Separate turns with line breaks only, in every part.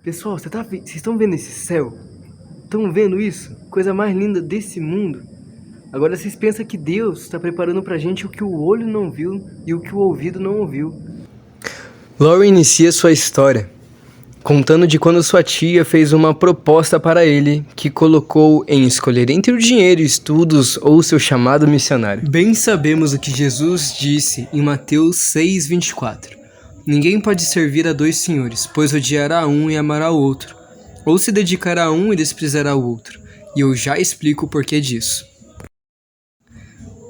Pessoal, vocês estão vendo esse céu? Estão vendo isso? Coisa mais linda desse mundo. Agora vocês pensam que Deus está preparando pra gente o que o olho não viu e o que o ouvido não ouviu. Lauren inicia sua história contando de quando sua tia fez uma proposta para ele que colocou em escolher entre o dinheiro, estudos ou seu chamado missionário. Bem sabemos o que Jesus disse em Mateus 6:24. Ninguém pode servir a dois senhores, pois odiará um e amará o outro, ou se dedicará a um e desprezará o outro. E eu já explico o porquê disso.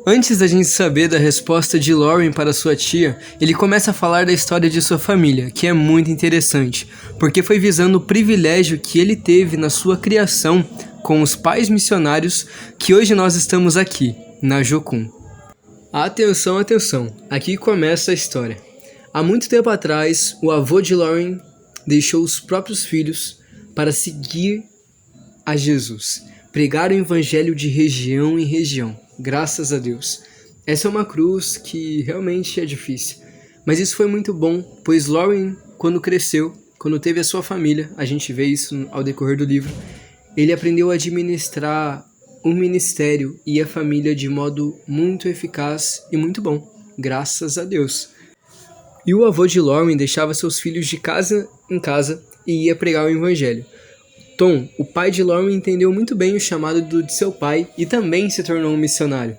Antes da gente saber da resposta de Lauren para sua tia, ele começa a falar da história de sua família, que é muito interessante, porque foi visando o privilégio que ele teve na sua criação com os pais missionários que hoje nós estamos aqui, na Jocum. Atenção, atenção, aqui começa a história. Há muito tempo atrás, o avô de Lauren deixou os próprios filhos para seguir a Jesus, pregar o evangelho de região em região. Graças a Deus. Essa é uma cruz que realmente é difícil. Mas isso foi muito bom, pois Lauren, quando cresceu, quando teve a sua família, a gente vê isso ao decorrer do livro, ele aprendeu a administrar o ministério e a família de modo muito eficaz e muito bom. Graças a Deus. E o avô de Lauren deixava seus filhos de casa em casa e ia pregar o evangelho. Tom, o pai de Lauren, entendeu muito bem o chamado de seu pai e também se tornou um missionário.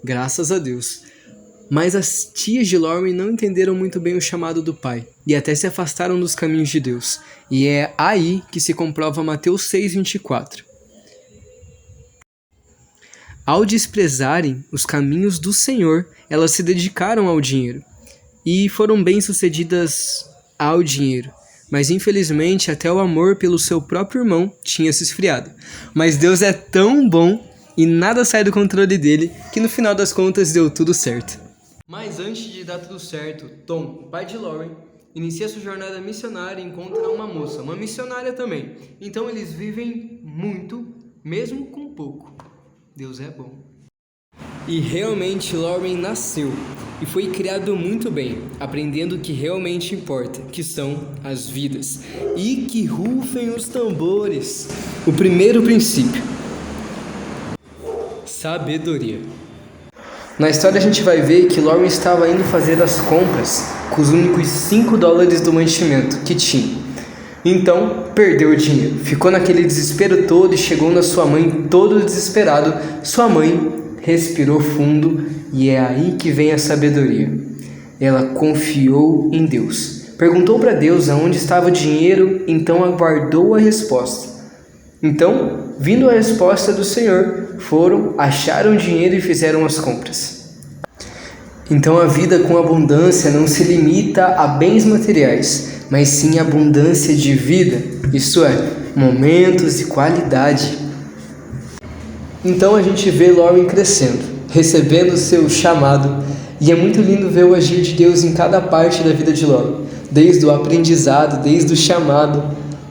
Graças a Deus. Mas as tias de Lauren não entenderam muito bem o chamado do pai e até se afastaram dos caminhos de Deus. E é aí que se comprova Mateus 6:24. Ao desprezarem os caminhos do Senhor, elas se dedicaram ao dinheiro e foram bem-sucedidas ao dinheiro. Mas infelizmente até o amor pelo seu próprio irmão tinha se esfriado. Mas Deus é tão bom e nada sai do controle dele que no final das contas deu tudo certo. Mas antes de dar tudo certo, Tom, o pai de Lauren, inicia sua jornada missionária e encontra uma moça, uma missionária também. Então eles vivem muito, mesmo com pouco. Deus é bom. E realmente Lauren nasceu e foi criado muito bem, aprendendo o que realmente importa, que são as vidas. E que rufem os tambores. O primeiro princípio: sabedoria. Na história a gente vai ver que Lauren estava indo fazer as compras com os únicos $5 do mantimento que tinha. Então, perdeu o dinheiro. Ficou naquele desespero todo e chegou na sua mãe todo desesperado. Sua mãe respirou fundo e é aí que vem a sabedoria. Ela confiou em Deus. Perguntou para Deus aonde estava o dinheiro, então aguardou a resposta. Então, vindo a resposta do Senhor, foram, acharam o dinheiro e fizeram as compras. Então a vida com abundância não se limita a bens materiais, mas sim a abundância de vida, isto é, momentos e qualidade. Então a gente vê Lauren crescendo, recebendo o seu chamado, e é muito lindo ver o agir de Deus em cada parte da vida de Lauren, desde o aprendizado, desde o chamado,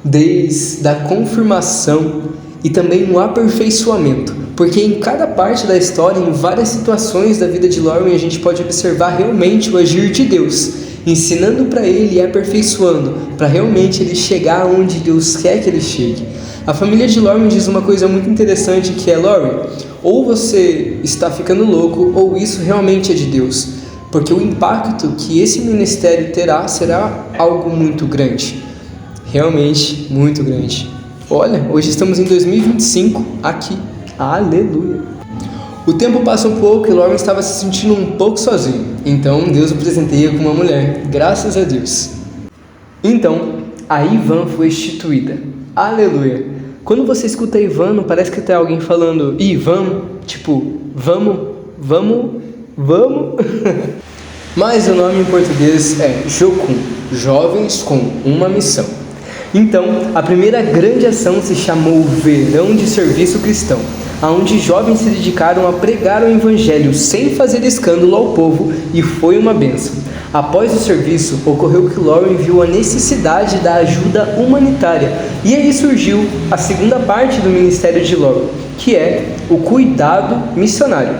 desde a confirmação e também no aperfeiçoamento, porque em cada parte da história, em várias situações da vida de Lauren, a gente pode observar realmente o agir de Deus, ensinando para ele e aperfeiçoando, para realmente ele chegar onde Deus quer que ele chegue. A família de Lauren diz uma coisa muito interessante que é: Lauren, ou você está ficando louco ou isso realmente é de Deus, porque o impacto que esse ministério terá será algo muito grande, realmente muito grande. Olha, hoje estamos em 2025 aqui, aleluia. O tempo passa um pouco e Lauren estava se sentindo um pouco sozinho, então Deus o presenteia com uma mulher, graças a Deus. Então, a Ivan foi instituída, aleluia. Quando você escuta Ivan, não parece que tem alguém falando Ivan, tipo, vamos. Mas o nome em português é Jocum, Jovens com uma Missão. Então, a primeira grande ação se chamou Verão de Serviço Cristão, onde jovens se dedicaram a pregar o evangelho sem fazer escândalo ao povo, e foi uma bênção. Após o serviço, ocorreu que Lauren viu a necessidade da ajuda humanitária, e aí surgiu a segunda parte do ministério de Lauren, que é o cuidado missionário.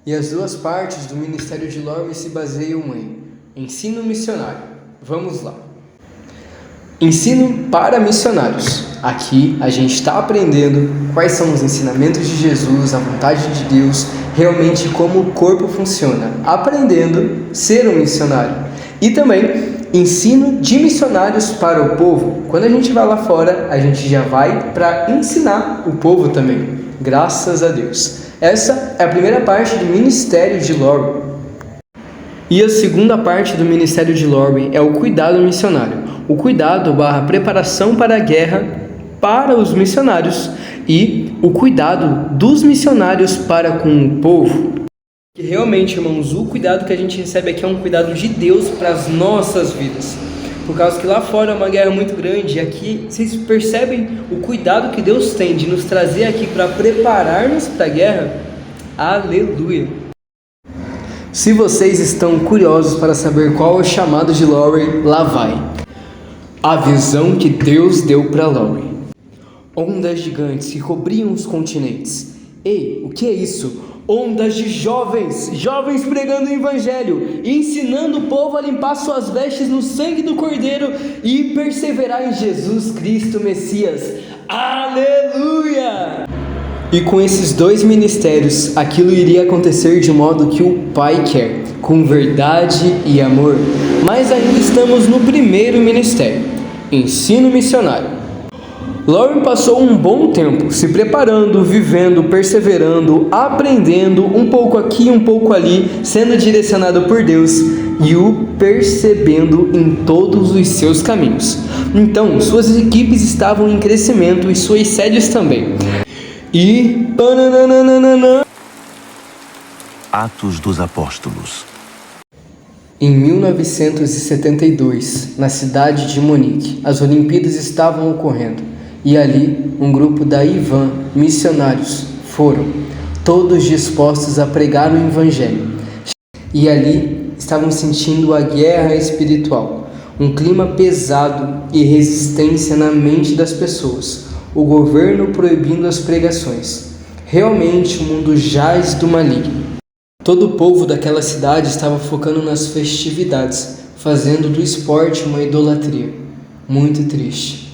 E as duas partes do ministério de Lauren se baseiam em ensino missionário. Vamos lá. Ensino para missionários. Aqui a gente está aprendendo quais são os ensinamentos de Jesus, a vontade de Deus, realmente como o corpo funciona, aprendendo a ser um missionário. E também ensino de missionários para o povo. Quando a gente vai lá fora, a gente já vai para ensinar o povo também, graças a Deus. Essa é a primeira parte do ministério de Laurie. E a segunda parte do ministério de Laurie é o cuidado missionário. O cuidado / preparação para a guerra para os missionários e o cuidado dos missionários para com o povo. Que realmente, irmãos, o cuidado que a gente recebe aqui é um cuidado de Deus para as nossas vidas. Por causa que lá fora é uma guerra muito grande, e aqui vocês percebem o cuidado que Deus tem de nos trazer aqui para preparar-nos para a guerra? Aleluia! Se vocês estão curiosos para saber qual é o chamado de Laurie, lá vai. A visão que Deus deu para Laurie. Ondas gigantes que cobriam os continentes. Ei, o que é isso? Ondas de jovens pregando o evangelho, ensinando o povo a limpar suas vestes no sangue do Cordeiro e perseverar em Jesus Cristo Messias. Aleluia! E com esses dois ministérios, aquilo iria acontecer de modo que o Pai quer, com verdade e amor. Mas ainda estamos no primeiro ministério, ensino missionário. Laurie passou um bom tempo se preparando, vivendo, perseverando, aprendendo, um pouco aqui, um pouco ali, sendo direcionado por Deus e o percebendo em todos os seus caminhos. Então, suas equipes estavam em crescimento e suas sedes também. E...
Atos dos Apóstolos.
Em 1972, na cidade de Munique, as Olimpíadas estavam ocorrendo. E ali, um grupo da Ivan, missionários, foram, todos dispostos a pregar o Evangelho. E ali estavam sentindo a guerra espiritual, um clima pesado e resistência na mente das pessoas, o governo proibindo as pregações. Realmente o mundo jaz do maligno. Todo o povo daquela cidade estava focando nas festividades, fazendo do esporte uma idolatria. Muito triste.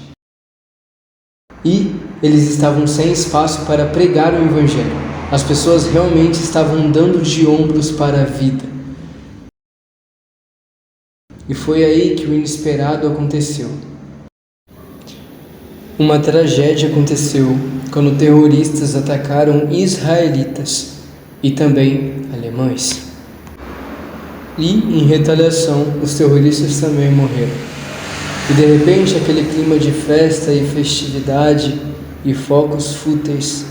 E eles estavam sem espaço para pregar o Evangelho. As pessoas realmente estavam dando de ombros para a vida. E foi aí que o inesperado aconteceu. Uma tragédia aconteceu quando terroristas atacaram israelitas e também alemães. E, em retaliação, os terroristas também morreram. E de repente aquele clima de festa e festividade e focos fúteis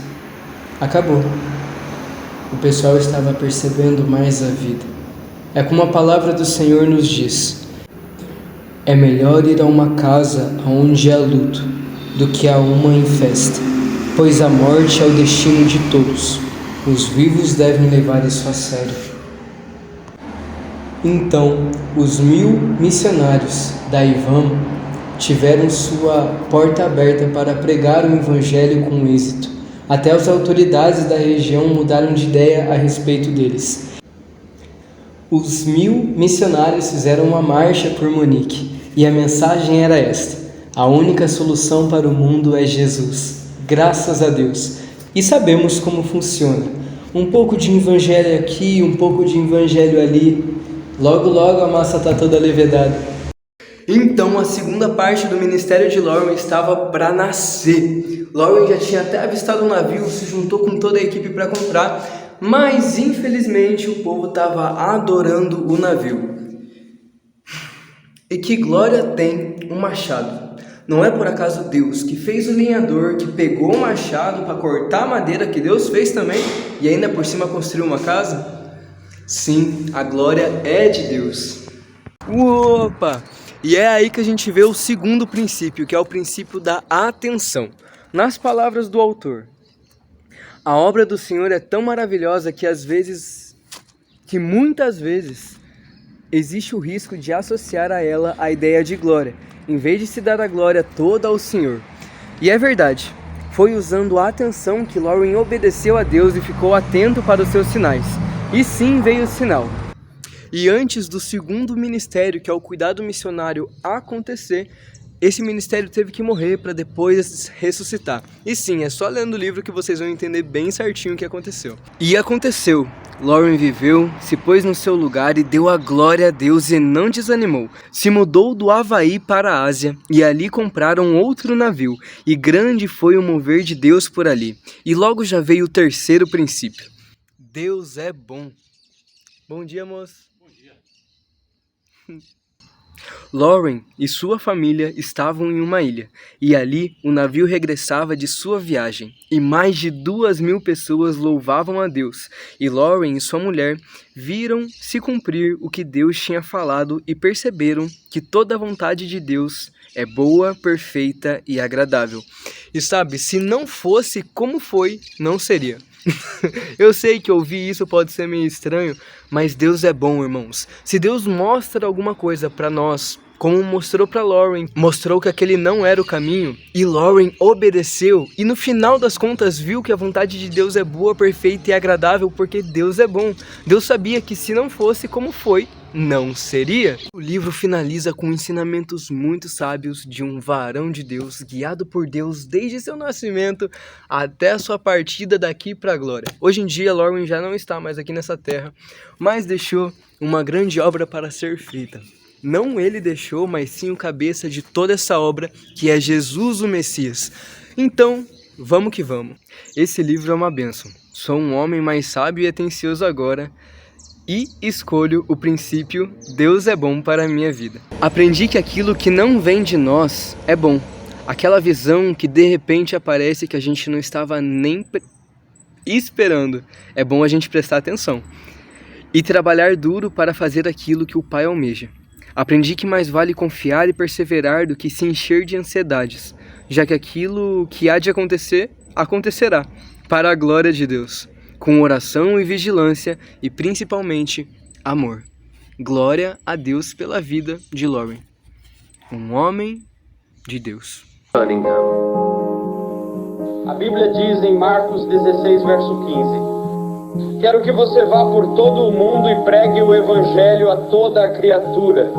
acabou. O pessoal estava percebendo mais a vida. É como a palavra do Senhor nos diz: é melhor ir a uma casa onde há luto do que a uma em festa, pois a morte é o destino de todos. Os vivos devem levar isso a sério. Então, os 1000 missionários da Ivan tiveram sua porta aberta para pregar o Evangelho com êxito. Até as autoridades da região mudaram de ideia a respeito deles. Os 1000 missionários fizeram uma marcha por Munique e a mensagem era esta: a única solução para o mundo é Jesus. Graças a Deus. E sabemos como funciona. Um pouco de evangelho aqui, um pouco de evangelho ali. Logo, logo a massa está toda levedada. Então a segunda parte do ministério de Laurie estava para nascer. Laurie já tinha até avistado um navio, se juntou com toda a equipe para comprar, mas infelizmente o povo estava adorando o navio. E que glória tem um machado. Não é por acaso Deus que fez o lenhador, que pegou o machado para cortar a madeira, que Deus fez também, e ainda por cima construiu uma casa? Sim, a glória é de Deus. Opa! E é aí que a gente vê o segundo princípio, que é o princípio da atenção. Nas palavras do autor: a obra do Senhor é tão maravilhosa que muitas vezes existe o risco de associar a ela a ideia de glória, em vez de se dar a glória toda ao Senhor. E é verdade, foi usando a atenção que Laurie obedeceu a Deus e ficou atento para os seus sinais. E sim veio o sinal. E antes do segundo ministério, que é o cuidado missionário, acontecer, esse ministério teve que morrer para depois ressuscitar. E sim, é só lendo o livro que vocês vão entender bem certinho o que aconteceu. E aconteceu. Lauren viveu, se pôs no seu lugar e deu a glória a Deus e não desanimou. Se mudou do Havaí para a Ásia e ali compraram outro navio. E grande foi o mover de Deus por ali. E logo já veio o terceiro princípio. Deus é bom. Bom dia, moço. Bom dia. Lauren e sua família estavam em uma ilha, e ali o navio regressava de sua viagem, e mais de 2.000 pessoas louvavam a Deus, e Lauren e sua mulher viram se cumprir o que Deus tinha falado e perceberam que toda a vontade de Deus é boa, perfeita e agradável. E sabe, se não fosse como foi, não seria. Eu sei que ouvir isso pode ser meio estranho, mas Deus é bom, irmãos. Se Deus mostra alguma coisa pra nós, como mostrou pra Lauren, mostrou que aquele não era o caminho, e Lauren obedeceu, e no final das contas viu que a vontade de Deus é boa, perfeita e agradável, porque Deus é bom. Deus sabia que se não fosse como foi, não seria. O livro finaliza com ensinamentos muito sábios de um varão de Deus, guiado por Deus desde seu nascimento até a sua partida daqui para a glória. Hoje em dia, Lauren já não está mais aqui nessa terra, mas deixou uma grande obra para ser feita. Não ele deixou, mas sim o cabeça de toda essa obra, que é Jesus o Messias. Então, vamos que vamos. Esse livro é uma bênção. Sou um homem mais sábio e atencioso agora, e escolho o princípio Deus é bom para a minha vida. Aprendi que aquilo que não vem de nós é bom. Aquela visão que de repente aparece que a gente não estava nem esperando. É bom a gente prestar atenção. E trabalhar duro para fazer aquilo que o Pai almeja. Aprendi que mais vale confiar e perseverar do que se encher de ansiedades, já que aquilo que há de acontecer, acontecerá, para a glória de Deus. Com oração e vigilância e principalmente amor. Glória a Deus pela vida de Lauren, um homem de Deus.
A Bíblia diz em Marcos 16, verso 15: quero que você vá por todo o mundo e pregue o evangelho a toda a criatura.